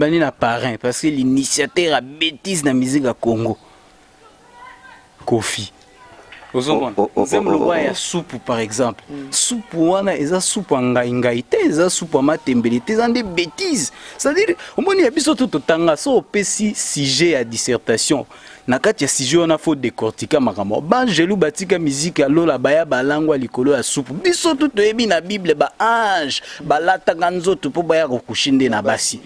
ebani na parrain parce que l'initiateur a bêtise na musique à Congo. Kofi. Nzembo loba ya soupe par exemple. Soupe wana eza soupe ngai te, eza soupe matembele te, eza des bêtises. C'est-à-dire omoni ya biso tout tanga so opesi sujet à dissertation. Na kati ya sujet wana faut décortiquer makambo. Ba jelu batika musique ya lola baya balangwa likolo ya soupe. Biso tout toyebi na Bible ba ange balata nzoto po baya kokushinde na basi.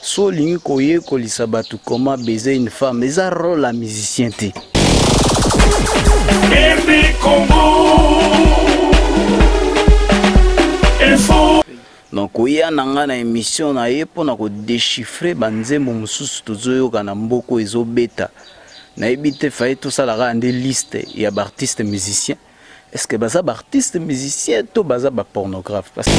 So lingi koye kolisa batu comment baiser une femme, mais ça rôle la musicien te. Donc koya nanga na émission na ye pona ko déchiffrer banzembo mususu tozoyoka na mboko ezobeta. Na ebite faye tout ça la rende liste ya ba artiste musicien. Est-ce que baza ba artiste musicien to baza ba pornographe parce que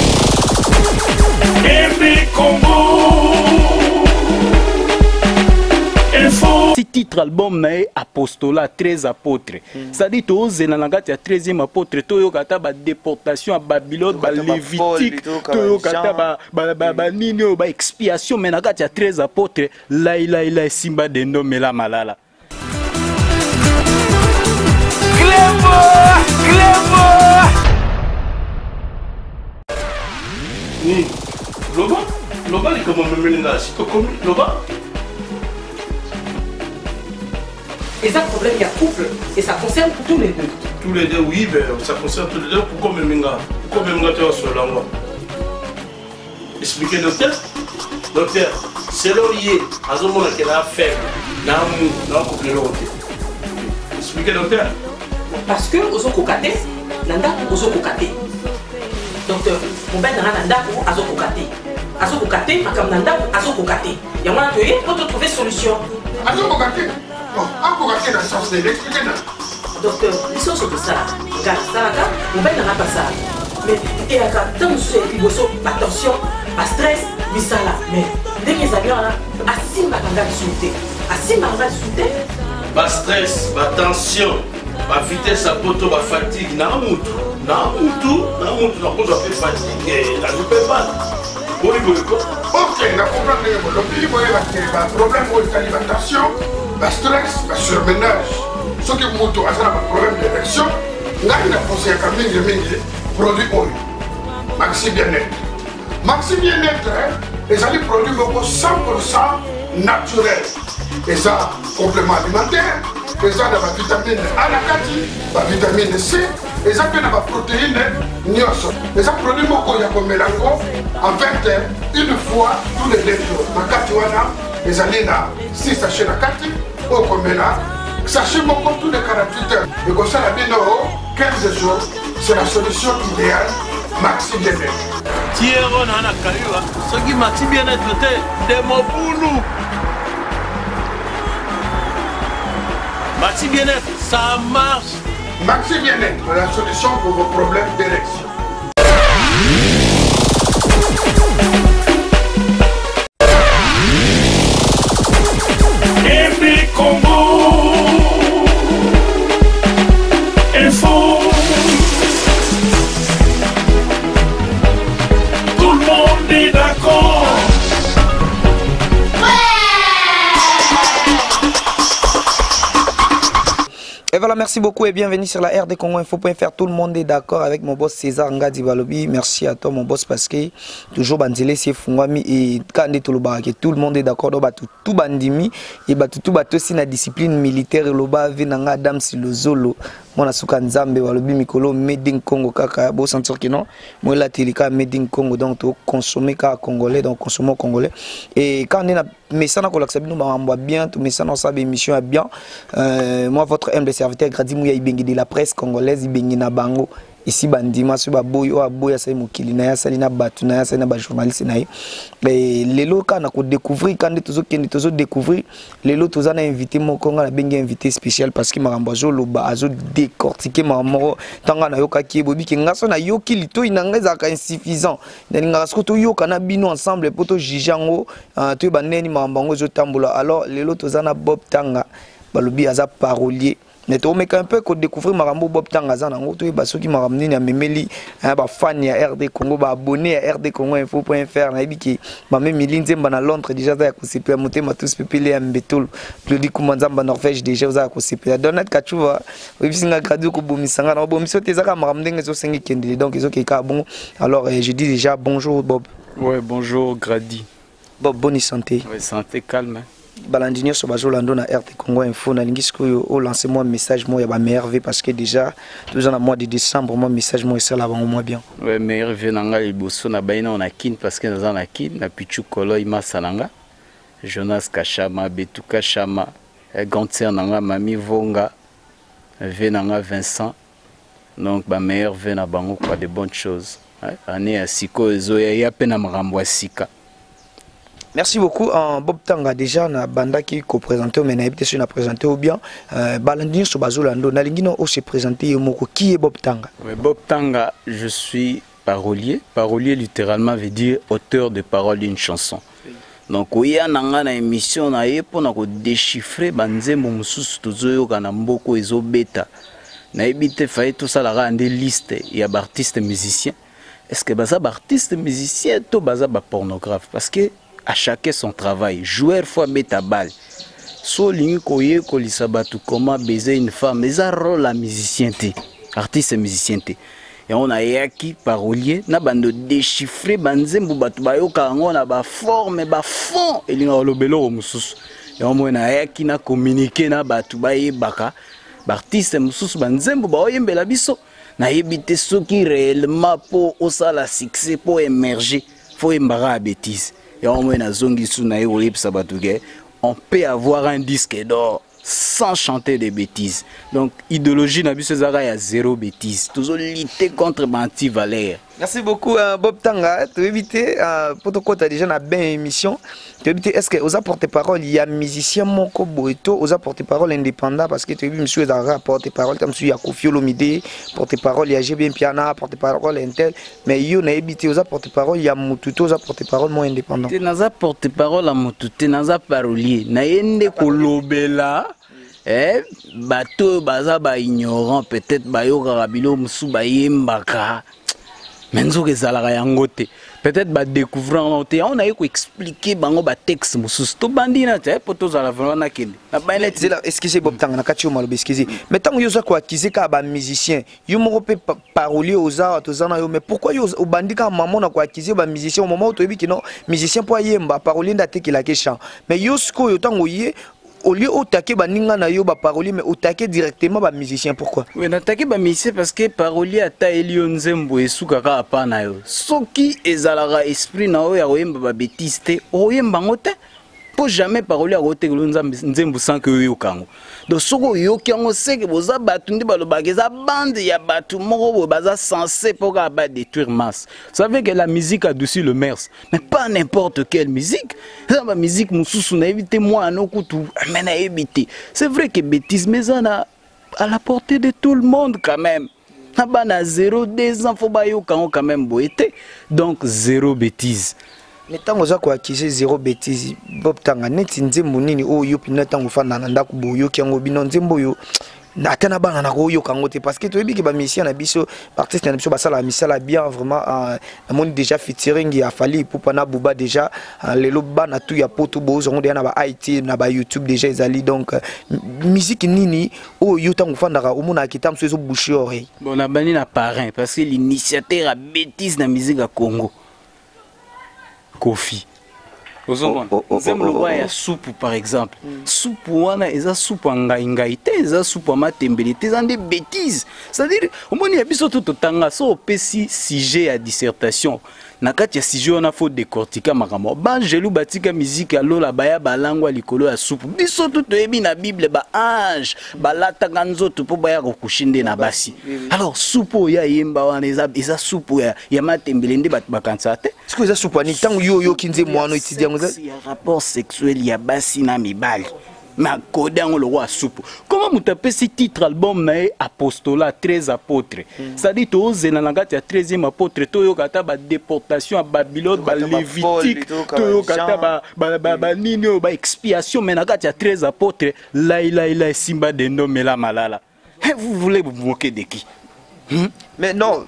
ce titre album na apostolat 13 apôtres. C'est-à-dire to zena na ngati ya 13e apôtre to yokata ba déportation à Babylone, ba Lévitique, to yokata ba nini ba expiation mais na ngati ya 13 apôtres la simba de nomela malala. Ni Loba est comme un ménage, c'est comme Loba. Et ça, le problème, il y a couple, et ça concerne tous les deux. Tous les deux, oui, ben, ça concerne tous les deux. Pourquoi même tu as sur la loi? Expliquez, docteur. Docteur, c'est là où il est, à ce moment-là, qu'il a faible, dans le couple de l'autre. Expliquez, docteur. Parce que, aux autres cocatés, nanda aux autres cocatés. Docteur, mon ben nanda aux autres cocatés. Azo cocaté, ma cam nanda aux autres cocatés. Il y a un moment donné, on doit trouver solution. Azo cocaté? Bon, un cocaté dans le sens de l'expliquer. Docteur, ils sont sur ça. Regarde, ça, mon ben n'a pas ça. Mais, et à quand on se dit, attention, pas stress, mais ça là. Mais, dès qu'ils avaient là, assis ma ganga de sauter. Assis ma ganga de sauter. Pas stress, pas tension, pas vitesse à poto, pas fatigue, n'a pas fatigué, là je peux pas. Ok, on a compris le problème de l'alimentation, le stress, le surménage. Ce qui est un problème d'érection, on a pensé à un produit oil. Maxi Bien-être. Maxi Bien-être, les produits 100% naturels. Et ça, complément alimentaire, et ça, la vitamine A, la vitamine C, et ça, la protéine, et ça, produit beaucoup en fait, une fois tous les 2 jours. Ma catiwana, et ça, 6 sachets la cati, au comméla, sachez beaucoup tous les 48 heures. Et comme ça, la bien 15 jours, c'est la solution idéale, Maxi Bien-être. Thierry, on a caillou, ce qui Maxi Bien-être, de mon boulot. Maxi Bien-être, ça marche. Maxi Bien-être, la solution pour vos problèmes d'érection. Tout le monde est d'accord. Et voilà, merci beaucoup et bienvenue sur la RD Congo Info.fr. Tout le monde est d'accord avec mon boss César Ngadi Balobi. Merci à toi mon boss parce que toujours bandile c'est fungami et quand tout le monde est d'accord dans tout bandimi et tout aussi na discipline militaire loba venanga Adam Silozolo. Mon asuka nzambe Balobi mikolo made in Congo kaka bo sentir que non moi la tilika made in Congo donc to consommer ka congolais donc consommons congolais et quand on est mais ça n'a qu'on l'accepte nous on bien tout mais ça non ça émission est bien moi votre humble serviteur Gradi Mouya Ibengi de la presse congolaise Ibengi na bango ici bandima sur baboyo aboya sa mokili na ya salina batu na ya salina ba journaliste na ye mais lelo kana ko découvrir quand tozo découvrir lelo toza na invité moko nga na bengi invité spécial parce que marambo zo loba azo décortiquer marambo tanga na yoka ki bobi ki ngaso na yoki lito inanga zaka insuffisant ndani ngaso to yoka na bino ensemble poto jijango to baneni marambo zo tambola alors lelo toza na Bob Tanga balobi aza parolier mais tu mets un peu qu'on découvrir Marambo Bob Tangazan en gros tu es basso qui m'a ramené à Memeli ba fan ya RD Congo ba abonné à RD Congo info.fr na ibiki ma même Milinzemba na Londres déjà za ko sipe monter ma tous pepele mbetolo plus di kumanzamba Norvège déjà za ko sipe Donald Kachuva bisinga gradu ko bomisanga na bomiso te za ka maramdenga zo sengi kende donc ils ont ka bon alors je dis déjà bonjour Bob. Ouais, bonjour Grady. Bob, bonne santé. Ouais, santé calme. Balandinio sur Bajolando na RT Congo Info na lingisco au lancer moi message moi ya ba merveille parce que déjà tous en mois de décembre moi message moi c'est là moi bien. Ouais, merveille nanga liboso na baina on a kin parce que dans na kin na pichu kolo ima sananga. Jonas Kachama, Betuka Chama, Gantier nanga Mami Vonga, Venanga Vincent. Donc ba merveille na bango quoi de bonnes choses. Année à Siko ezo ya pena marambo Sika. Merci beaucoup. Bob Tanga déjà na banda qui co-présenté mais na habité sur na présenté ou bien Balandinio sur Bazolando na lingino o se présenter moko qui est Bob Tanga. Ouais, Bob Tanga, je suis parolier. Parolier littéralement veut dire auteur de paroles d'une chanson. Donc oya nanga na émission na ye pour na ko déchiffrer banzembo mususu tozoyo kana mboko ezo beta. Na habité faye tout ça la rende liste ya artistes musiciens. Est-ce que baza artiste musicien to baza ba pornographe parce que à chacun son travail. Joueur fois beta balle. So lingi koye ko lisabatu comment baiser une femme. Mais ça rôle la musicien té. Artiste musicien té. Et on a yaki parolier na bando déchiffrer banzembu batu bayoka ngo na ba forme ba fond elinga lobelo mususu. Et on a yaki na communiquer na batu baye baka. Artiste mususu banzembu ba oyembela biso. Na yebite soki réellement pour osala succès pour émerger. Faut embara bêtise. Et on peut avoir un disque d'or sans chanter des bêtises. Donc, idéologie n'a a zéro bêtise. Toujours lutter contre l'anti-valère. Merci beaucoup Bob Tanga. Tu éviter pour ton côté déjà na bien émission. Tu éviter est-ce que aux porte-parole il y a musicien Moko Boeto aux porte-parole indépendant parce que tu vu monsieur Zara porte-parole comme monsieur Kofi Olomide porte-parole il y a GB Piana porte-parole Intel mais yo na éviter aux porte-parole il y a Mututo aux porte-parole moins indépendant. Tu n'as porte-parole à Mututo n'as parolier na yende kolobela bateau baza ba ignorant peut-être ba yo karabilo musu ba yembaka. Menzo ezalaka yango te peut-être ba découvrir on a eu ko expliquer bango ba texte mususu to bandina te poto za la vraiment kende na ba net là excusez Bob Tanga na kati malo excusez mais tant yo za ko accuser ka ba musicien yo mo pe parolier aux arts to za na yo mais pourquoi yo au bandika maman na ko accuser ba musicien au moment où to bi ki non musicien po yemba parolier ndate ki la ke chant mais yo sko yo tango yé au lieu d'attaquer baninga na yo ba parolier mais attaquer directement ba musicien pourquoi? Oui, n'attaquer ba musicien parce que parolier ata Elio Nzembo esuka ka pa na yo. Soki ezalaka esprit na yo ya oyemba ba bêtise te, oyemba ngote. Pour jamais parolier akote Nzembo sans que yo kango. Donc soko yo kango seke boza batu ndi balobaka za bande ya batu moko baza censé pour ka ba détruire masse. Vous savez que la musique adoucit le mers, mais pas n'importe quelle musique. La musique mususu na éviter moi anokutu mais na éviter. C'est vrai que bêtise mais ça à la portée de tout le monde quand même. Na 0-2 ans faut ba yo kango quand même boité. Donc zéro bêtise. Mais tant que vous acquisez zéro bêtise, Bob Tanga, net Nzembo nini o yo pina tango fana na ndako boyo kiango bino Nzembo yo na tana bana na ko yo kango te parce que to yebi ke ba musicien na biso artiste na biso ba sala misala bien vraiment na moni déjà featuring ya fali pour pana buba déjà lelo bana tout ya poto bozo on na ba IT na ba YouTube déjà ezali donc musique nini o yo tango fana ka o mona kitam so boucher oreille. Bon na bani na parrain parce que l'initiateur a bêtise na musique à Congo. Kofi. Nzembo ya soupe par exemple. Soupe wana eza soupe ngai te, eza soupe matembele te, eza des bêtises. C'est-à-dire au moins il y a biso tout tanga so pesi sujet à dissertation. Na kati ya sujet on a faut décortiquer makamo. Ba jelu batika musique alola baya balangwa likolo ya soupe. Biso tout ebi na Bible ba ange, ba lata nzoto po baya kokushinde na basi. Alors soupe ya yemba wana eza soupe ya matembele ndi bakansa te. Est-ce que eza soupe ni tango yo kinze mwana étudiant rapport sexuel ya basi na mibali. mais accordé à le roi soupe. Comment vous tapez ce titre album Apostolat 13 apôtres? C'est-à-dire que vous avez 13e apôtre, vous avez la déportation à Babylone, la Lévitique, vous avez la expiation, mais vous avez 13 apôtres, là, Simba de Nome la Malala. Vous voulez vous moquer de qui? Mais non,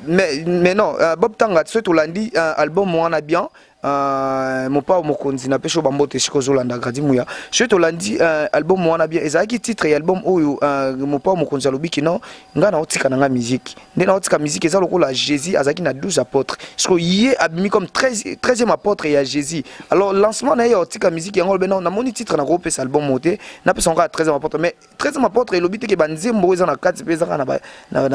Bob Tanga, tu sais, tu l'as dit, album Moana bien. Mon père mon konzi na pesho bambote shiko zolanda gradimouya je te l'ai dit album Moana bien ezaki titre et album oyo mon père mon konzi alobiki non nga na otika na musique nde na otika musique eza lokola Jésus azaki na 12 apôtres parce que yé abimi comme 13e apôtre ya Jésus alors lancement na ya otika musique yango ben na moni titre na groupe cet album moté na peso nga 13e apôtre mais 13e apôtre elobite ke banzembo eza na 4 pesa na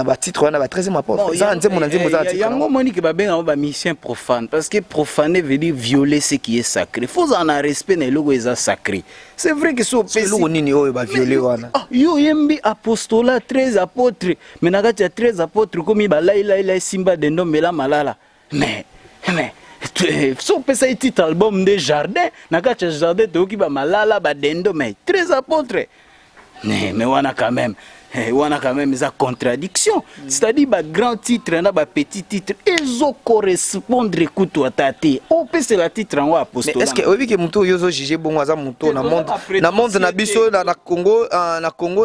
ba titre na ba 13e apôtre eza nzembo na nzembo za titre yango moni ke ba benga ba mission profane parce que profaner veut dire violer ce qui est sacré. Faut en respect na logo est sacré. C'est vrai que so pesi logo nini oyo ba violer wana. Yo yembi apostolat 13 apôtres. Mais nakati ya 13 apôtres comme ba la Simba de Nome la Malala. Mais so pesa un titre album de jardin nakati ya jardin to ki ba Malala ba dendo mais 13 apôtres. Mais wana quand même ça contradiction. C'est-à-dire bah grand titre na ba petit titre ils ont correspondre écoute à tate. On peut c'est la titre en apostolat. Mais est-ce que oui que muto yozo jige bon aza muto na monde na biso na Congo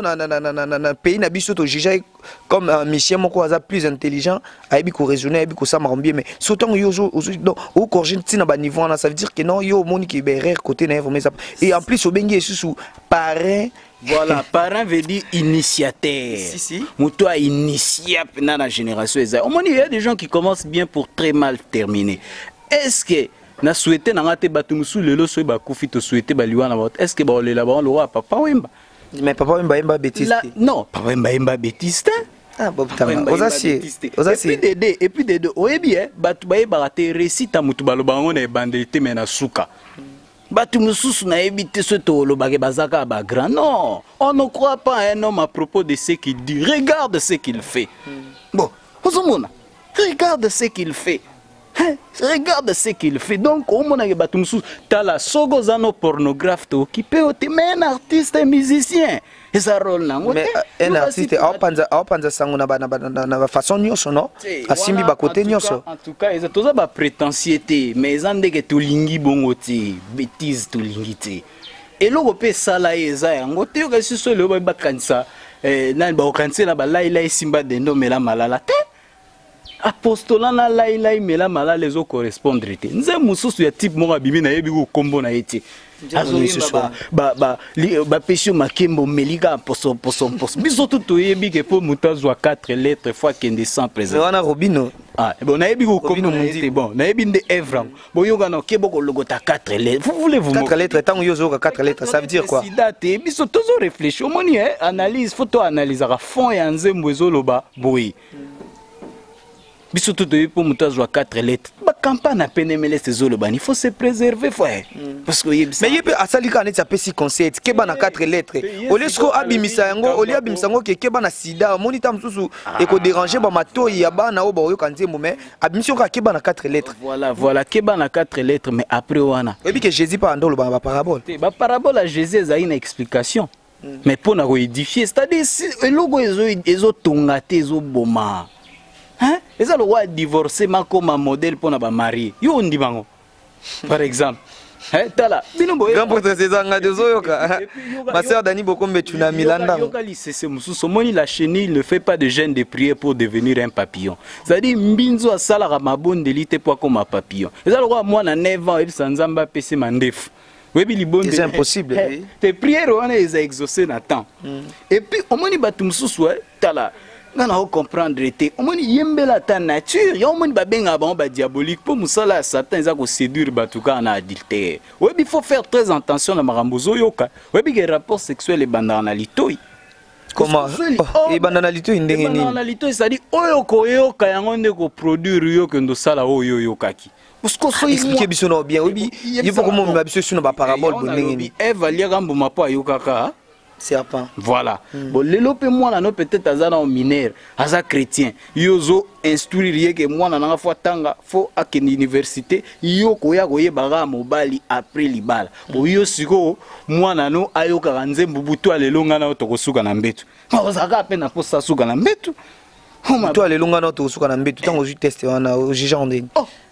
na pays na biso to jige comme Michel moko aza plus intelligent aibi ko raisonner aibi ko samambie mais sautant yozo donc au corrige tina ba niveau ça veut dire que non yo moni ki be rare côté na mais et en plus au bengi sous parrain. Voilà, parent veut dire initiateur. Si. Moutou a initié dans la génération. Il y a des gens qui commencent bien pour très mal terminer. Est-ce que na souhaité na ngate batumusu lelo so ba kufi to souhaité ba liwana ba est-ce que ba le la ba le roi papa wemba. Mais papa wemba bêtiste. Non, papa wemba bêtiste. Ah Bob Tanga. Et puis des deux. Oye bien, batu ba ba te récite mutu ba lo bango na bandité mena suka. Batu mususu na ebité ce tolo bagé bazaka ba grand. Non, on ne croit pas à un homme à propos de ce qu'il dit. Regarde ce qu'il fait. Bon, regarde ce qu'il fait. Regarde ce qu'il fait. Donc, au moment où batu mususu, t'as la sogozano pornographe qui peut être un artiste, un musicien. Et ça rôle là. Mais un artiste, a panza sango na façon nyoso non? Asimbi ba côté nyoso. En tout cas, ils ont tous ba prétentieuseté, mais ils ont dit que tout lingi bongote, bêtise tout lingi té. Et l'Europe ça là eza yango te yo kasi so le ba kanisa na ba kanisa na ba la Simba de Nome la Malala te. Apostolat na la mela Malala les o correspondre te. Nze mususu ya type mo abimi na yebi ko kombo na yete. Ba péché makembo melika poso biso tout yebi ke po mutazwa 4 lettres fois kende sans présent. Wana Robino. Ah bon na yebi ko kombo na bon na yebi nde Evram. Bo yoga no kebo ko logota 4 lettres. Vous voulez vous 4 lettres tant yozo 4 lettres ça veut dire quoi? Sidate biso toujours réfléchir moni analyse photo analyse à fond ya nzembo ezoloba boyi. Biso tout de pour mutazwa 4 lettres. Ba campagne à peine mêler ces olobani, il faut se préserver frère. Parce que mais yebe asalika net appelle si concept keba na 4 lettres. Olesko abimisa yango, oli abimisa yango ke keba na sida, monita msusu eko déranger ba mato ya bana o ba yo kanzembo mais abimission ka keba na 4 lettres. Voilà keba na 4 lettres mais après wana. Ebi que Jésus pas ndolo ba parabole. Ba parabole à Jésus a une explication. Mais pour na édifier, c'est-à-dire le logo ezo tongate ezo boma. Hein? Et ça le roi divorcé comme un modèle pour na marier. Yo on dit bango. Par exemple. Hein? Tala. Grand prêtre César Ngadezo yoka. Ma sœur Dani Bokombe tuna Milanda. Yoka c'est mususu moni la chenille ne fait pas de jeûne de prière pour devenir un papillon. C'est-à-dire mbinzo asala ka mabonde lité pour comme un papillon. Et ça le roi moi na 9 ans il sanzamba pese mandef. C'est impossible. Tes prières on les a exaucées na temps. Et puis au moni batu mususu tala. On comprendre été au moins yembela ta nature yo moni ba benga ba diabolique pour musala satan za ko séduire batuka en adultère. Oui, il faut faire très attention na marambozo yoka. Oui, que rapport sexuel et banalité. Comment et banalité ndenge nini? Banalité c'est-à-dire oyo ko yoka yango ndeko produire yo que ndo sala oyo yokaki. Parce que so expliquer biso no bien oui il faut comment biso sur ba parabole ndenge nini. Eva liakambo mapo ayokaka. serpent. Voilà. Bon, lelo pe moi na no peut-être azana au mineur, aza chrétien. Yozo instruire que moi na nga tanga fo à université, yo koya koye baga mobali après libala. Bo yo siko moi na no ayo ka nzembu butu alelo nga na to kosuka na mbetu. Ma ozaka pe na posa suka na mbetu. Butu alelo nga na to kosuka na mbetu tango ju test wana o jijande.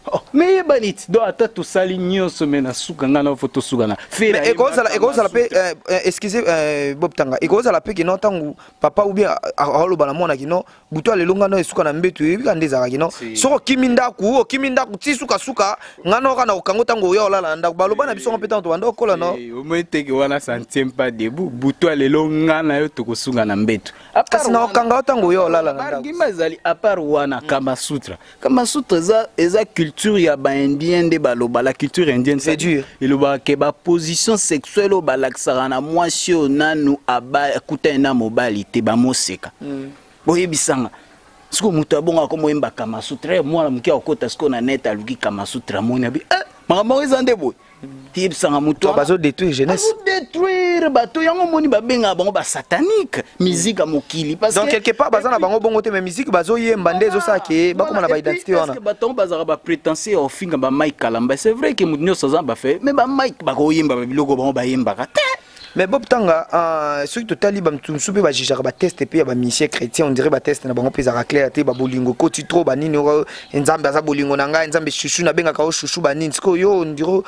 Oh, mais banit do ata to sali nyonso mena suka nga na photo suka na fera e ko ça pe excusez Bob Tanga e ko ça pe kino tangu papa ou bien aholo bana mona kino buto ale longa no suka na mbetu e bikande za kino soko kiminda ku ti suka ngano kana okango tango yo la nda balo bana biso ngopeta to banda okola no o mete ke wana santiem pas debout buto ale longa na yo to kosunga na mbetu apart na okanga tango yo la nda ngima zali apart wana Kama Sutra eza culture ya ba indien de baloba la culture indienne c'est dur et le ba ke ba position sexuelle au balaksara na mwasi nanu aba kuta na mobali te ba moseka boye bisanga siko mutu abonga ko moyemba Kama Sutra mwana muki akota siko na net aluki Kama Sutra moni abi makambo ezande boye ti bisanga mutu bazo détruire jeunesse détruire bato yango moni ba benga bango ba satanique musique a mokili parce donc quelque part bazana bango bongo te mais musique bazo yemba ndezo sake bakoma na ba identité wana parce que bato bazara ba prétentieux au finga ba Mike Kalamba c'est vrai que mutu nyoso za ba fait mais ba Mike ba ko yemba ba biloko bango ba yemba ka mais Bob Tanga ceux qui totali ba mtumsu pe ba jijara ba test pe ba mission chrétien on dirait ba test na bango pe za clair te ba bolingo ko ti trop ba nini nzambe za bolingo na nga nzambe chouchou na benga ka o chouchou ba nini siko yo on dirait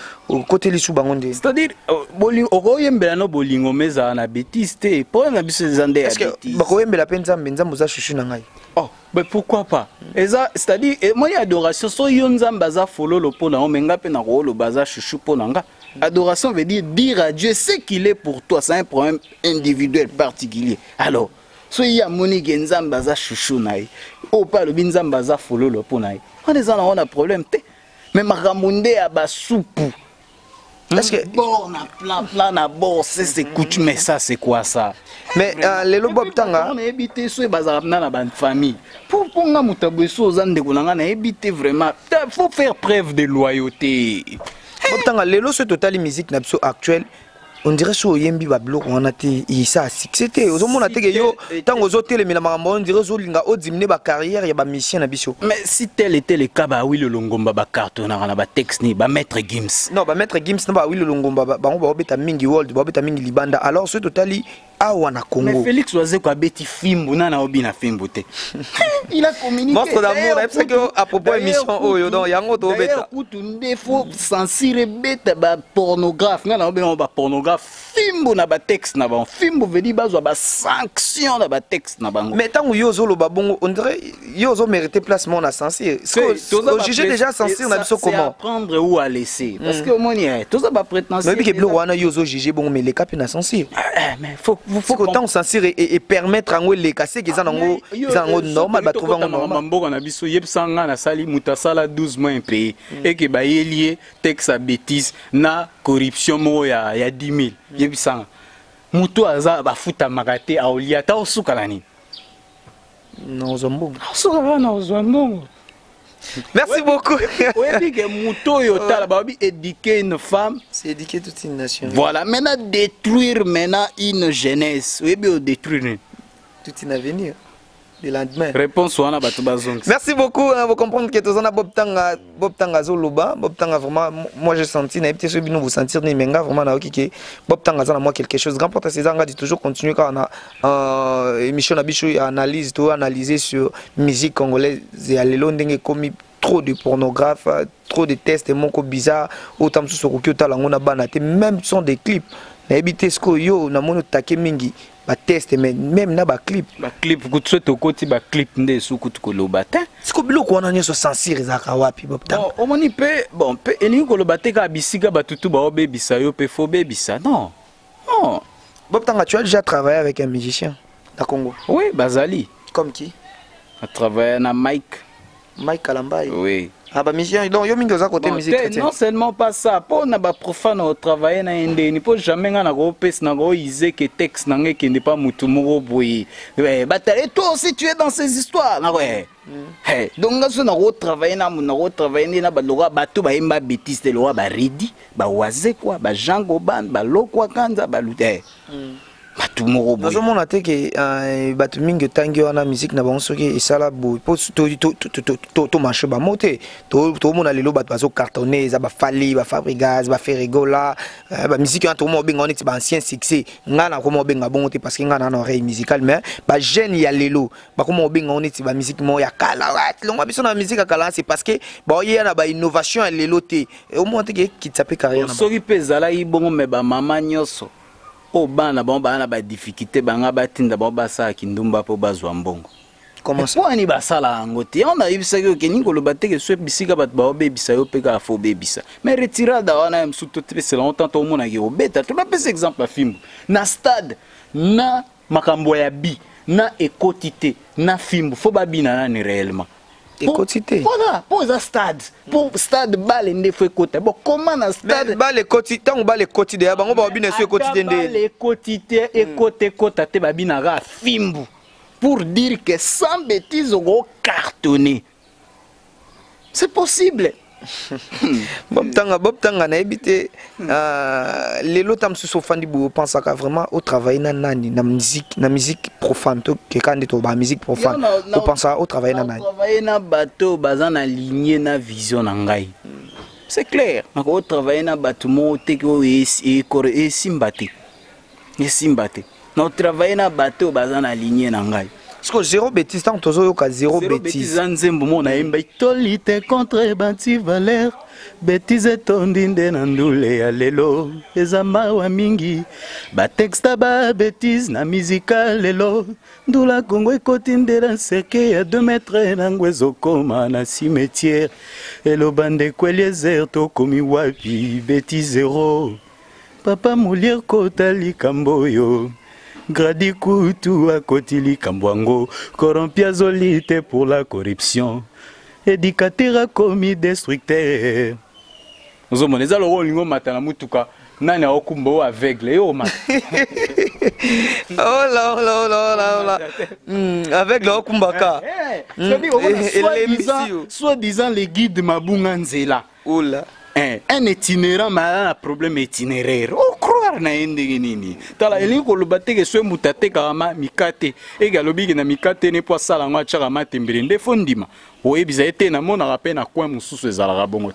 côté lisu bango nde c'est-à-dire bolingo o yembela no bolingo meza na bêtise te pour na biso zande ya bêtise ba ko yembela pe nzambe za chouchou na ngai oh mais pourquoi pas c'est-à-dire moi adoration so yo nzambe za fololo pona o menga pe na ko lo baza chouchou pona nga. Adoration veut dire à Dieu ce qu'il est pour toi, c'est un problème individuel particulier. Alors, si il y a Monique Nzamba za chouchou naï, ou pas le Binzamba za fololo pour naï, on a un problème. Mais Maramunde a ba soupou. Parce que bon, plan na bord, c'est coutume, mais ça c'est quoi ça? Mais les Bob Tanga, on a évité ce bazar na ban famille. Pour nga mutabuso zande kunanga na éviter vraiment. Faut faire preuve de loyauté. Bob Tanga lelo ce total musique na biso actuelle on dirait so yembi ba bloc on a té ça succès té ozomona té yo tango zo telemela makambo on dirait zo linga o dimne ba carrière ya ba mission na biso. Mais si tel était le cas ba oui le longomba ba carton na ba texte ni ba maître Gims non ba maître Gims na ba oui le longomba ba ba beta mingi world ba beta mingi libanda alors ce totali awa na Congo. Mais Félix Oazé ko abeti fimbu na na obi na fimbu te il a communiqué monstre d'amour est-ce que à propos émission oyo donc yango to beta kutunde faut censurer beta ba pornographe na obi ba pornographe fimbu na ba texte na ba fimbu veut dire bazwa ba sanction na ba texte na bango. Mais tango yo zo lo ba bongo on dirait yo zo mériter placement na censure au juger déjà censure na biso comment prendre ou à laisser parce que moni tout ça ba prétentieux mais que blo wana yo zo juger bongo mais les cap na censure mais faut autant censurer et permettre à les casser qu'ils en ont normal ba trouver en normal mboka na biso yebsanga na sali mutasala 12 mois impayé et que ba yelié texte à bêtise na corruption mo ya 10 000 yebsanga muto aza ba futa makate a olia ta osuka nani non zombo osuka na zombo. Merci beaucoup. Oui, que muto yota la babi éduquer une femme, c'est éduquer toute une nation. Voilà, maintenant détruire maintenant une jeunesse. Oui, bien détruire toute une avenir. Le lendemain. Réponse wana batu bazong. Merci beaucoup. Vous comprenez que tous on a Bob Tanga Zoloba, Bob Tanga vraiment moi j'ai senti na peut-être nous vous sentir ni menga vraiment na okiki Bob Tanga za na moi quelque chose grand porte César dit toujours continuer quand on a émission na bicho analyse tout analyser sur musique congolaise et aller ndenge comme trop de pornographes, trop de tests moko bizarre autant sur ko kyota lango na bana te même son des clips na habité ce ko yo na mono take mingi ba test mais même na ba clip kutso koti ba clip nde suku tukoloba ta siko biloko wana nyoso censure zaka wapi Bob Tanga bon omoni pe bon pe elingi koloba te ka bisika batutu ba obebisa yo pe fo bebisa non Bob Tanga tu as déjà travaillé avec un musicien na Congo? Oui, Bazali. Comme qui? A travaillé na Mike Kalamba. Oui. Ah bah musicien donc yo mingi oza côté musique chrétienne. Non seulement pas ça, pour na ba profane au travailler na ndeni, pour jamais nga na go pes na go iser que texte na ngeke n'est pas mutu moko boyi. Batale toi aussi tu es dans ces histoires na ouais. Donc nga so na go travailler na ba loga bato ba imba bêtise de loga ba ridi, ba waze quoi, ba jango ban, ba lokwa kanza ba luté. bato moko boye nazomona te ke bato mingi otangi wana musique na bango soki esala boye po tomarche bamo te tomona lelo bato bazocartonne eza bafali bafabrigas baferegola bamusike wana tomona obenga wana neti baancien succès ngai nakoma obenga bongo te parce que ngai na oreille musicale mais bajeune ya lelo bakoma obenga wana neti bamusike moko ya kala longwa biso na musique ya kala c'est parce que baoyeya na bainnovation ya lelo te omona te ke kitisa mpe carrière soki mpe ezalaki bongo me bamama nyonso o bana bango bana ba difficulté banga batinda bango basala kindumba po bazwa mbongo comment ça poni basala yango te on a yebisaki okeni koloba te ke so bisika bato baobebisa yo mpe kaka fo obebisa mais retirada wana ya mosusu totepesela longtemps tomonaki obeta tolapesa exemple ya fimbu na stade na makambo ya bi na ekoti te na fimbu fo babina nani réellement écotité voilà pour un stade pour stade balle ndé faut écouter bon comment un stade balle écoti tant balle écoti de bango ba bina so écotité ndé balle écotité écoté côté ba bina ga fimbu pour dire que sans bêtises au cartonné c'est possible Bob Tanga na ebité lelo tam so fandi bo pense ka vraiment au travail na nani na musique profane to ke quand to ba musique profane on pense au travail na nani travailler na bateau bazana lignée na vision na ngai c'est clair mako travailler na bateau mo te ko e simbate na travailler na bateau bazana lignée na ngai. Parce que zéro bêtise, tant que zéro bêtise. Tolite contre banti valeur. Bêtise tondinde nandule ya lelo. Ezama wa mingi. Ba texta ba bêtise na musica lelo. Ndula Congo ekotinde la cerke ya 2 mètres nangwezo koma na cimetière. Elo bande kweliezer to komi wapi bêtise zéro. Papa moulir kota likamboyo. Gradi kutu a kotili kambwango, corrompia zolite pour la corruption. Éducateur a commis destructeur. Nous avons les allo lingo matana mutuka nani okumbo aveugle yo mat. Oh là. Avec okumbaka. Soi-disant les guides mabunga nzela. Oh là. Un itinérant malade un problème itinéraire. Oh croire na ende nini. Tala elingo lobate ke so mutate kama mikate. Ega lobi na mikate ne po sala ngwa chaka matembere nde fondima. Oyebisa ete na mona rappel na coin mususu ezala bongo.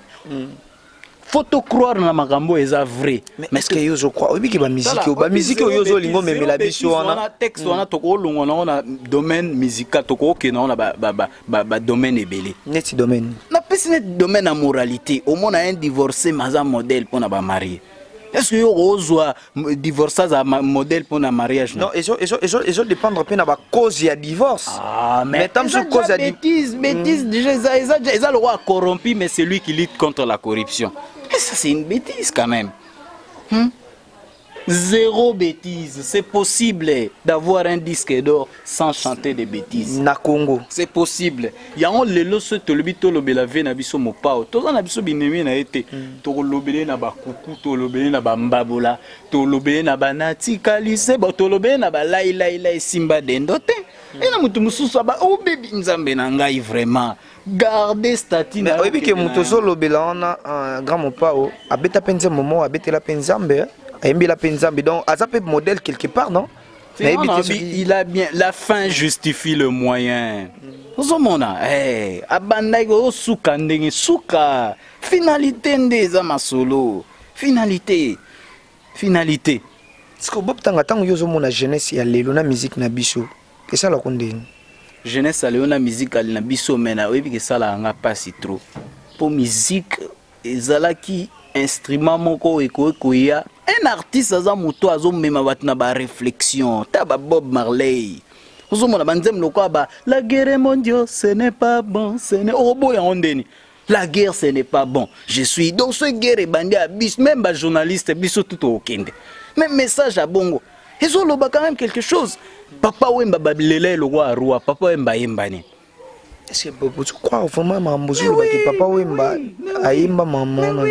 Faut croire na makambo eza vrai. Mais est-ce que yo je crois obi ki ba musique yo lingo memela biso wana texte wana toko longo na domaine musical toko ke na ba domaine ebele. Neti domaine. Na pesi domaine à moralité. Au moins un divorcé maza modèle pour na ba marier. Est-ce que yo ozwa divorçage à modèle pour na mariage? Non, et je dépendre pe na ba cause ya divorce. Ah mais tant sur cause ya bêtise déjà le roi corrompu mais c'est lui qui lutte contre la corruption. Et ça c'est une bêtise quand même. Zéro bêtise, c'est possible d'avoir un disque d'or sans chanter des bêtises. Na Congo, c'est possible. Il y a un lelo ce tolobito lobela ve na biso mopao. Toza na biso binemi na été. To lobele na ba kuku, to lobele na ba mbabola, to lobele na ba nati kalise, to lobele na ba lai simba dendote. Et na mutu mususu ba o baby nzambe na ngai vraiment. Garder statut na. Oyebi ke mutu so lobela na grand mopao, abeta penze momo, abeta la penzambe. La Penzambe, donc Azapé modèle quelque part, non? Il a bien la fin justifie le moyen. Zomona, abandaigo suka ndenge suka. Finalité ndeza masolo. Finalité. Est-ce que Bob Tanga tango yo zomona jeunesse ya lelo na musique na biso? Que ça la kondeni? Jeunesse ya lelo na musique na biso mena oyebi que ça la nga pas si trop. Pour musique ezalaki instrument moko ekoya un artiste aza moto azomema bat na ba réflexion ta ba Bob Marley ozomona banzem lokwa ba la guerre mondiale ce n'est pas bon ce n'est obo ya ondeni la guerre ce n'est pas bon je suis donc ce guerre bandi abis même ba journaliste biso tout okende même message à bongo ezoloba quand même quelque chose papa wemba babilele lokwa arua papa wemba yembani. Est-ce que tu crois vraiment mambozo que papa wemba ayimba maman?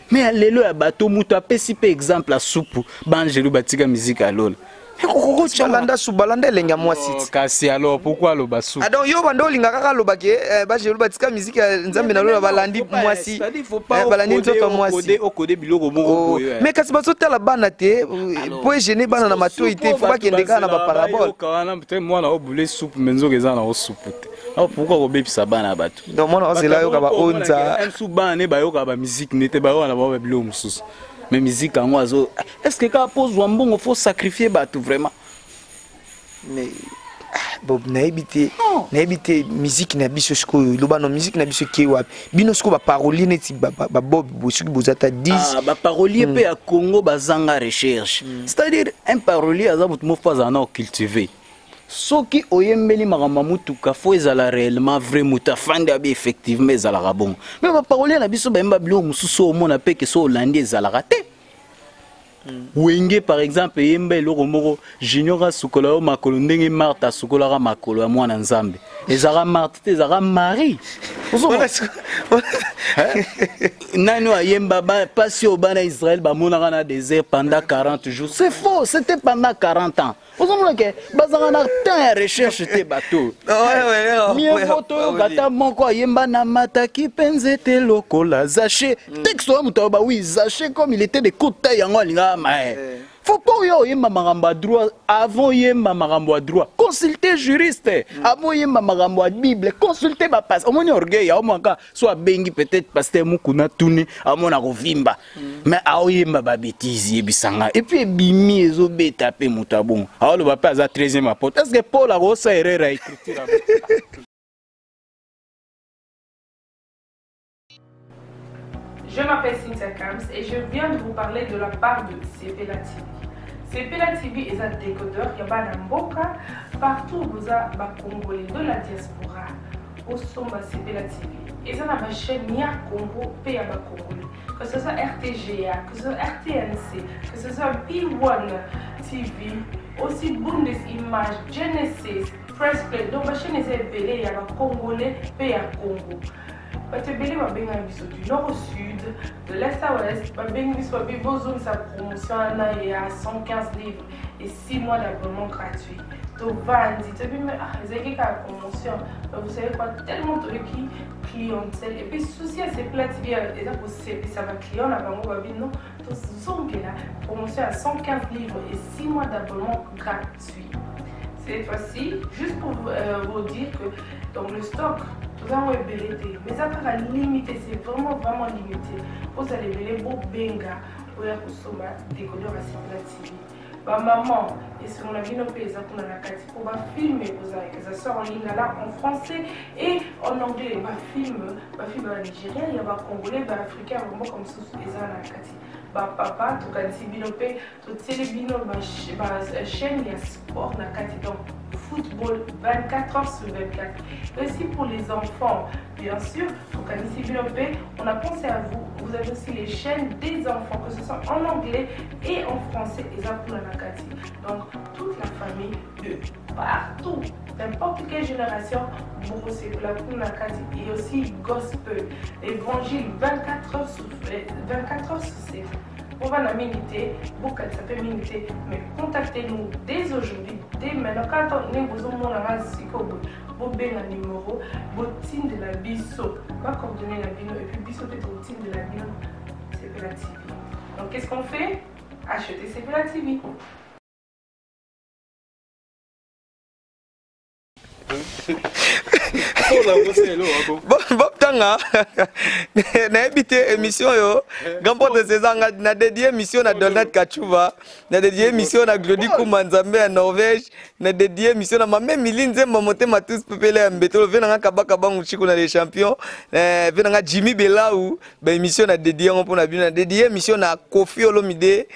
Mais lelo ya bato muto apesi pe exemple à soupe banjelu batika musique alol. Koko balanda sou balanda lenga mwasi. Kasi alors pourquoi lo basu? Donc yo bando linga kaka lo bake ba jelu batika musique nzambe na lo balandi mwasi. C'est-à-dire faut pas balandi nzoto mwasi. Okode biloko moko boyo. Mais kasi baso tala bana te po gêner bana na matoi te faut pas kende kana ba parabole. Kana peut-être moi na obule soupe menzo keza na soupe te. Alors pourquoi obebisa bana batu? Donc moi na zela yo ka ba onza. Un sou bana ba yo ka ba musique nete ba yo na ba biloko mususu. Mais musique en oiseau, est-ce que quand pose Wambon, il faut sacrifier tout vraiment? Mais Bob na habité musique na biso sko lobano musique na biso ki wa bino sko ba parolier neti ba Bob bosuki bozata 10 ba parolier pe à Congo bazanga recherche. C'est-à-dire un parolier azabut mo pas en cultiver. Soki oyembeli makambo mutuka fo ezala réellement vrai muta fanda bi effectivement ezala bon. Mais ba parolier na biso ba mba bilo mususu o mona pe ke so olandi ezala raté. Wenge par exemple yemba eloko moko junior sukola o makolo ndenge Martha sukola ka makolo ya mwana nzambe. Ezara Martha te ezara Marie. Nani wa yemba ba pasi au bana Israël ba mona na désert pendant 40 jours. C'est faux, c'était pendant 40 ans. Vous savez que bazanga na temps recherche te bateau. Mieux photo gata moko yemba na mataki penzete lokola zaché. Texte wa muto ba oui zaché comme il était de côté yango linga maé. Faut pas yo yemba marambo à droit avant yemba marambo à droit. Consultez juriste. Avant yemba marambo à Bible, consultez ba passe. Au moins orgueil ya au moins soit bengi peut-être pasteur mukuna tuni à mon arovimba. Mais a yemba ba bêtise yebisanga. Et puis bimi ezo beta pe mutabon. Alors le papa a 13e apôtre. Est-ce que Paul a reçu erreur à écriture? Je m'appelle Cynthia Kams et je viens de vous parler de la part de Sepela TV. Sepela TV est un décodeur qui a Mboka partout où vous avez Congolais de la diaspora au Somba Sepela TV. Et ça ma chaîne Nia Congo P.A. Congolais. Que ce soit RTGA, que ce soit RTNC, que ce soit P1 TV, aussi Bundes Images, Genesis, Press Play. Donc ma chaîne est appelée il y a Congolais P.A. Congo. Batebele babenga biso du nord au sud, de l'est à ouest, babenga biso babozone sa promotion à 115 livres et 6 mois d'abonnement gratuit. Tovandi, tu sais mais les la promotion, vous savez quoi, tellement de clientèle et puis souci à ces plates et ça va client là bango babino, tout son là, promotion à 115 livres et 6 mois d'abonnement gratuit. Cette fois-ci, juste pour vous dire que dans le stock, nous avons ébélé, mais ça va limiter, c'est vraiment limité. Vous allez ébélé beau benga pour y consommer des couleurs à Sepela TV. Ma maman, et ce qu'on a vu nos pays, pour ma filmer, ça sort en ligne là en français et en anglais. Ma film en Nigérien, il y a ma Congolais, ma Africain, vraiment comme ça, les Anakati. Papa, tout cas, si binopé, tout télébino, ma chaîne, il y a sport, donc football 24 heures sur 24. Aussi pour les enfants, bien sûr, tout cas, si binopé, on a pensé à vous. Vous avez aussi les chaînes des enfants, que ce soit en anglais et en français, et ça pour la Nakati. Donc, toute la famille de partout, n'importe quelle génération, beaucoup c'est pour la Nakati. Et aussi gospel, évangile 24 heures sur 7. On va la miniter, beaucoup ça peut miniter, mais contactez-nous dès aujourd'hui, dès maintenant. Quand on est besoin de vous avez un numéro, vous de la biso, va coordonner la bino et puis biso peut être de la bino, Sepela TV. Donc qu'est-ce qu'on fait? Acheter Sepela TV. Bob Tanga, na habité émission yo, gampo de César na dédié émission na Donald Kachuva, na dédié émission na Glody Kumanzambe à Norvège, na dédié émission na même Milinze Mamote Matus Pepele Mbeto, venanga Kabaka Bangu Chiku na les champions, venanga Jimmy Belaou, ba émission na dédié on pour na bien na dédié émission na Kofi Olomide.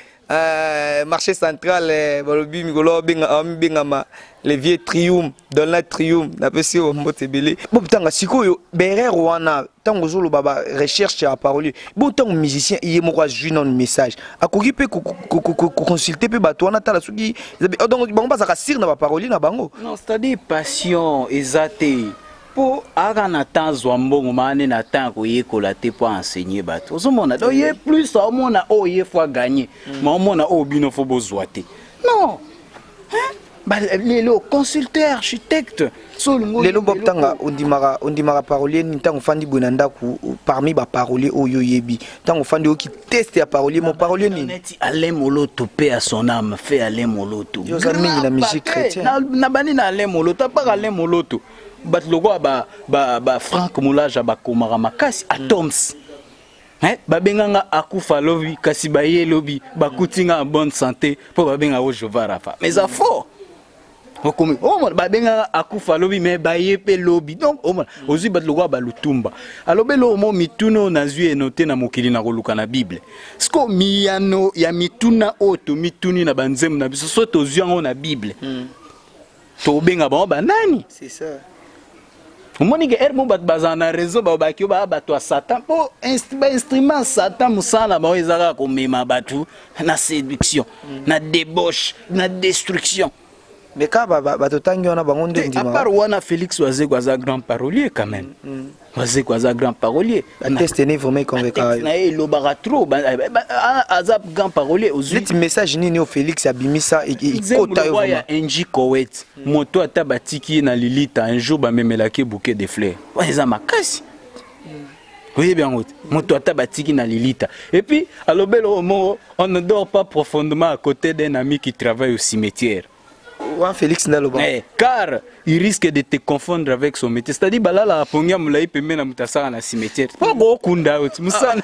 Marché central, Balobi Migolo Bengama, les vieux triumph, dans la triomphe, n'a pas si on motebele. Bon, tant siko yo, Berer wana, tant que zolo baba recherche à parole. Bon, tant musicien, il est moi joindre un message. A koki pe consulter pe bato wana tala suki. Donc bango ba saka sir na ba parole na bango. Non, c'est-à-dire passion, exaté. Pour Aganatan Zwambongo mane na temps ko yekola te pour enseigner bato. Ozomona do ye plus au mona o ye fois gagner. Mais au mona o bino fo bozwate. Non. lelo consulteur architecte lelo bob tanga ondimaka parolier ni ntango fandi boye na ndako parmi baparolier oyo yebi ntango fandi oki teste ya parolier mo parolier nini neti Alain Moloto paix à son âme fait Alain Moloto yoza mingi na musique chrétienne na bani na Alain Moloto pas Alain Moloto bat logo ba Franck Moulage bakomaka makasi atoms babenganga akufa lobi kasi baye lobi bakutinga en bonne santé pour babenga o Jova Rafa mais ça fort okomi babenganga akufa lobi mais baye pe lobi donc ozui bat logo ba lutumba alobelo mo mituno nazui enote na mokili na koluka na Bible sko miyano ya mituna oto mituni na banzemu na biso so tozui na Bible to benga ba nani c'est ça omoni ke ermo bat bazana réseau ba bakio ba bato Satan po instrument Satan musala ba ezaka ko mema batu na séduction na débauche na destruction mais ka bato tangi wana bango nde ndima à part wana Félix Oazé kwaza grand parolier quand même Oazé kwaza grand parolier teste ne vraiment convaincant na elobaka trop azap grand parolier ozui message nini au Félix abimisa ikota yo ya Enji Kowet moto ata batiki na Lilita un jour ba memelaki bouquet de fleurs eza makasi oui bien moto ata batiki na Lilita et puis alobelo on ne dort pas profondément à côté d'un ami qui travaille au cimetière. Félix Ndaloba. Car il risque de te confondre avec son métier. C'est-à-dire que la pongia moulai peut mettre mutasara na cimetière. Pas go kunda out. Musana.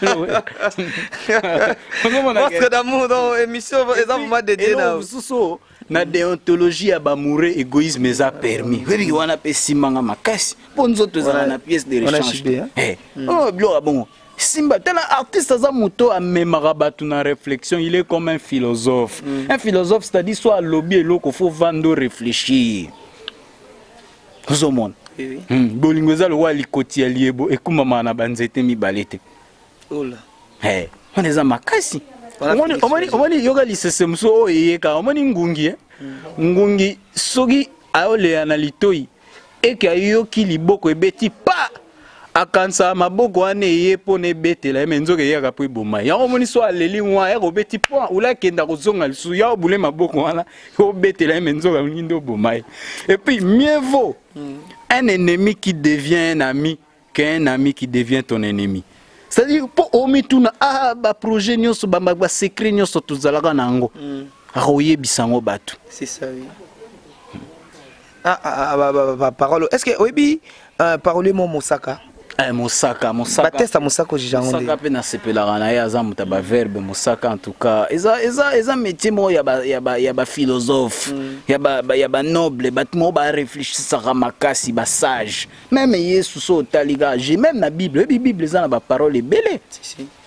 Votre d'amour dans émission exactement dédié na. Na déontologie ba mourir égoïsme eza permis. Webi wana pe simanga makasi. Ponzo tozana na pièce de rechange. Oh blo bon. Simba, tel artiste a moto à mémarabatu na réflexion, il est comme un philosophe. Un philosophe, c'est-à-dire soit lobby et l'autre, il faut vendre réfléchir. Vous au monde. Bolingoza le roi likoti aliebo et kumama na banzete mi balete. Oh là. On est à makasi. Omani yoga lisese mso oyeka, omani ngungi ngungi sogi aole analitoi eke ayoki liboko ebeti pa akansa maboko ane ye pone betela menzoke yaka po boma ya omoni so aleli nwa ya ko beti po ula kenda ko zonga lisu ya obule maboko wana ko betela menzoka ngindo boma et puis mieux vaut un ennemi qui devient un ami qu'un ami qui devient ton ennemi. C'est-à-dire pour omituna ba projet nyonso ba secret nyonso tuzalaka nango akoye bisango batu. C'est ça oui. Parole. Est-ce que oui parole mo Mosaka Mosaka batesta Mosaka jijango Mosaka pe na sepelaka na ya za muta ba verbe Mosaka en tout cas eza métier mo ya ba philosophe ya ba noble batmo ba réfléchissaka makasi ba sage même Yesu so taliga j'ai même na Bible eza na ba parole belé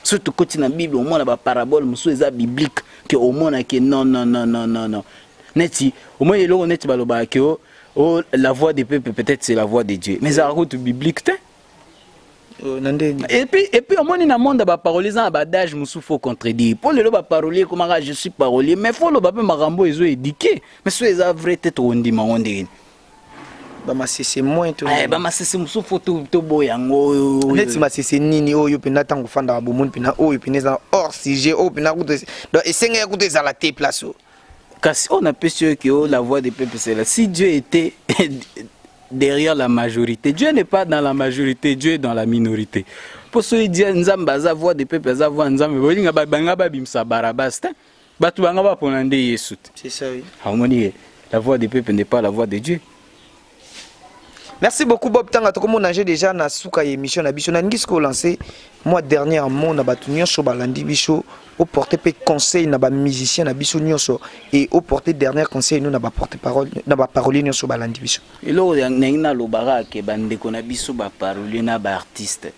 surtout quand na Bible au moins na ba parabole muso eza biblique que au moins que non neti au moins eloko neti baloba que la voix des peuples peut-être c'est la voix de Dieu mais la route biblique et puis au moins dans le monde ba parolier ça ba d'âge musu faut contredire pour le ba parolier comment je suis parolier mais faut le ba marambo ezo éduquer mais so eza vrai tête ondima ondine ba masese moins to ba masese musu faut to boyango net masese nini oyo pena tango fanda ba monde pena oyo pena hors sujet oyo pena kuto donc esenga ya kuto ezala te place kasi on a peu sûr que la voix des peuples c'est là si Dieu était derrière la majorité. Dieu n'est pas dans la majorité, Dieu est dans la minorité. Pour ceux qui disent Nzamba za voix des peuples za voix Nzamba bolinga banga ba bimsa barabas batu banga ba ponande Yesu. C'est ça oui. Harmonie, la voix des peuples n'est pas la voix de Dieu. Merci beaucoup Bob Tanga to comme on a déjà na suka émission na biso na ngi ko lancé mois dernier mon na batu nyonso balandi biso au porter conseil na ba musicien na biso nyonso et au porter dernier conseil nous na ba porter parole na ba parolier nyonso balandi biso elo na lobara ke bande ko na biso ba parolier na ba artiste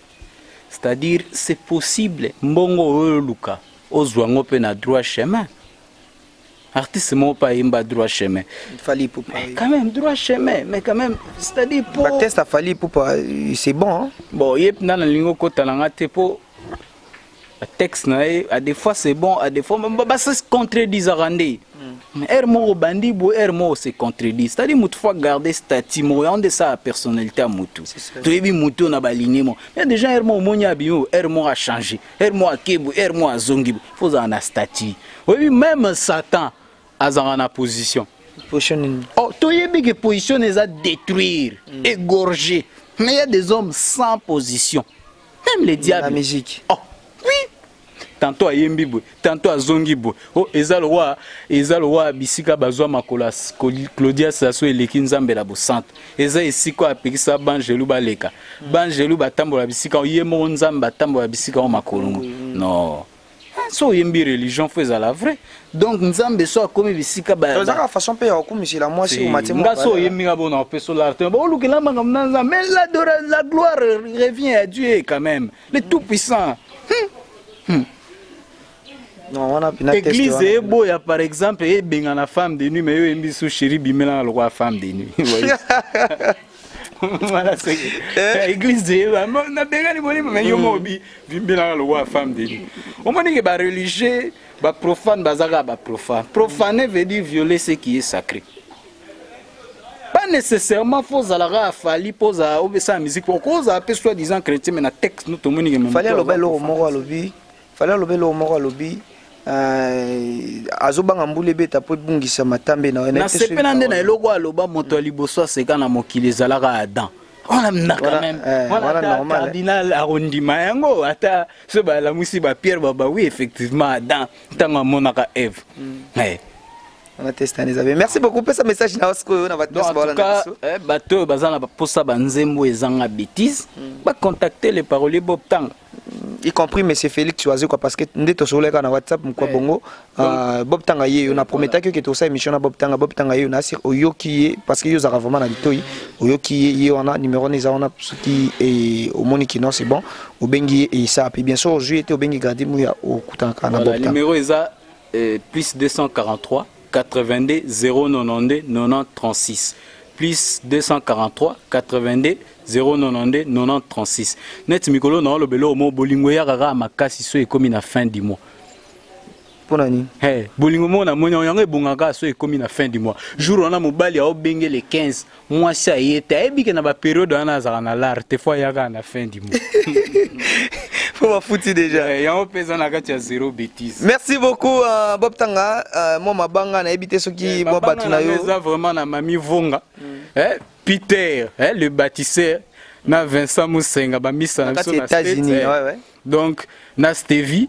c'est-à-dire c'est possible mbongo luka ozwango pe na droit chemin artiste mo pas imba droit chemin il fallait pour quand même droit chemin mais quand même c'est-à-dire pour ba test a fallu pour c'est bon hein? Bon yep na lingo ko talanga te pour texte à des fois c'est bon à des fois bah ça se contredit arandé ermo bandi bo ermo se contredit c'est-à-dire mutu faut garder statut mo on de sa personnalité à mutu to yebi mutu na balignement mais déjà ermo monya bio ermo a changé ermo a kebu ermo a zongi faut en a statut oui même Satan a en position Position. Oh, toyebi que position est à détruire, égorger. Mais il y a des hommes sans position. Même les diables. La musique. Oh, oui. Tantôt à Yembibo, tantôt à Zongibo. Oh, Ezalwa, Bisika Bazwa Makolas, Claudia Sasso et Lekinzambe la Bosante. Eza Esiko a Pekisa Bangelou Baleka. Bangelou Batambo la Bisika, Yemo Nzamba Tambo la Bisika au Makolongo. Non. So Yembi religion faisait la vraie. Donc Nzambe soit comme Bisika ba. La façon paye au coup, monsieur la moi si au matin. Nga so Yembi Gabo na peso l'art. Bon, Lukela Mangamnanza, mais la gloire revient à Dieu quand même. Le Tout-Puissant. Non, on a Église est beau, il y a par exemple, et bien la femme de nuit, mais il y a une chérie bimela le roi femme de nuit. Voilà, c'est l'église est là. On a bien les bonnes, mais il y a bimela le roi femme de nuit. On m'a dit que les religieux, les profanes, les profanes. Profaner veut dire violer ce qui est sacré. Pas nécessairement faut à fali pose à la musique pour cause à soi-disant chrétien mais na texte nous tout le monde fallait le bel au mort à lobby fallait le bel au mort à lobby azobanga mbule beta po bungisa matambe na sepena nde na eloko aloba moto liboso seka na mokili ezalaka Adam on a quand même voilà normal cardinal arrondima yango ata se ba la musi ba Pierre baba oui effectivement Adam tanga monaka Eve on a testé les amis. Merci beaucoup pour ce message na osko na bato en tout cas bato bazana ba posa banzembo ezanga bêtise ba contacter les paroliers Bob Tanga y compris monsieur Félix choisi quoi parce que ndeto soleka na WhatsApp mko bongo Bob Tanga ye on a prometté que to ça émission na Bob Tanga ye on a sur oyoki parce que yo za vraiment na litoi oyoki ye on a numéro neza on a qui et au monique non c'est bon au bengi et ça puis bien sûr aujourd'hui était au bengi garder mouya au kutanga na Bob Tanga numéro eza plus 243 82 092 90 36 plus 243 82 092 90 36 net mikolo na lo belo mo bolingo ya kaka makasi so ekomi na fin du mois pona ni bolingo mo na monya yango ebungaka so ekomi na fin du mois jour on a mobali a obenge le 15 mois ça yeta ebike na ba période ana za na lar te fois ya na fin du mois faut va foutre déjà yango pesa na kati ya zéro bêtise. Merci beaucoup Bob Tanga moi mabanga na ebité soki bo batuna yo vraiment na Mami Vonga Peter le bâtisseur na Vincent Moussenga ba misa na so na États-Unis donc na Stevie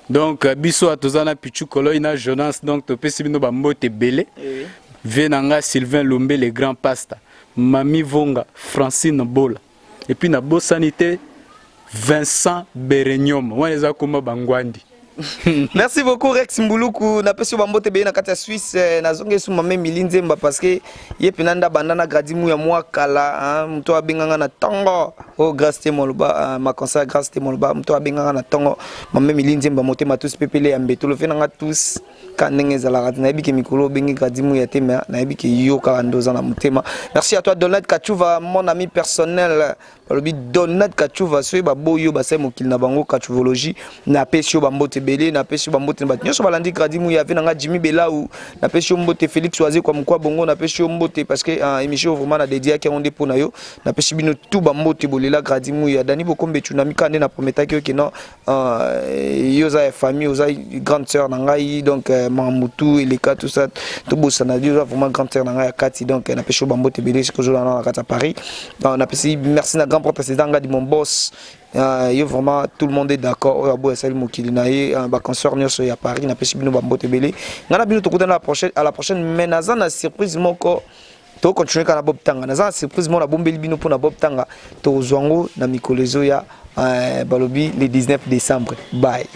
donc biso atozana Pichu Koloy na Jonas donc to pesi bino ba mbote belé venanga Sylvain Lombe le grand pasta Mami Vonga Francine Bola et puis na Bo Sanité Vincent Berenyom waneza kuma bangwandi. Merci beaucoup Rex Mbuluku na peso bambote be na kata Suisse na zonge su mame milinzemba parce que ye pinanda bandana gradimu ya mwa kala mto abenganga na tongo o grâce moluba ma concert grâce moluba mto abenganga na tongo mame milinzemba motema tous pepele ya mbeto lo fenanga tous kanenge zala na ebike mikolo bengi gradimu ya tema na ebike yo ka ndoza na motema. Merci à toi Donald Kachuva mon ami personnel lobi Donald Kachuva so ba boyo ba sai mokili na bango kachuvologie na pesio bambote belé na pesio bambote ba nyoso balandi gradimu ya venanga Jimmy Belau na pesio mbote Félix Oazé kwa mkwa bongo na pesio mbote parce que émission vraiment na dédié qui on dépôt na yo na pesio bino tout bambote bolela gradimu ya Dani Bokombe tsunami kande na prometa que non yo za famille oza grande sœur na ngai donc Mamutu et les cas tout ça tout bossa na yo vraiment grande sœur na ngai Kati donc na pesio bambote belé ce que je na kata Paris on a pesio merci na grand président de mon boss vraiment tout le monde est d'accord à Paris na pesi bino bambote belé ngana bino tokuta à la prochaine mais na surprise moko to continuer kana Bob Tanga na surprise mo na bombeli bino pour na Bob Tanga to zwango na mikolezo ya balobi le 19 décembre bye.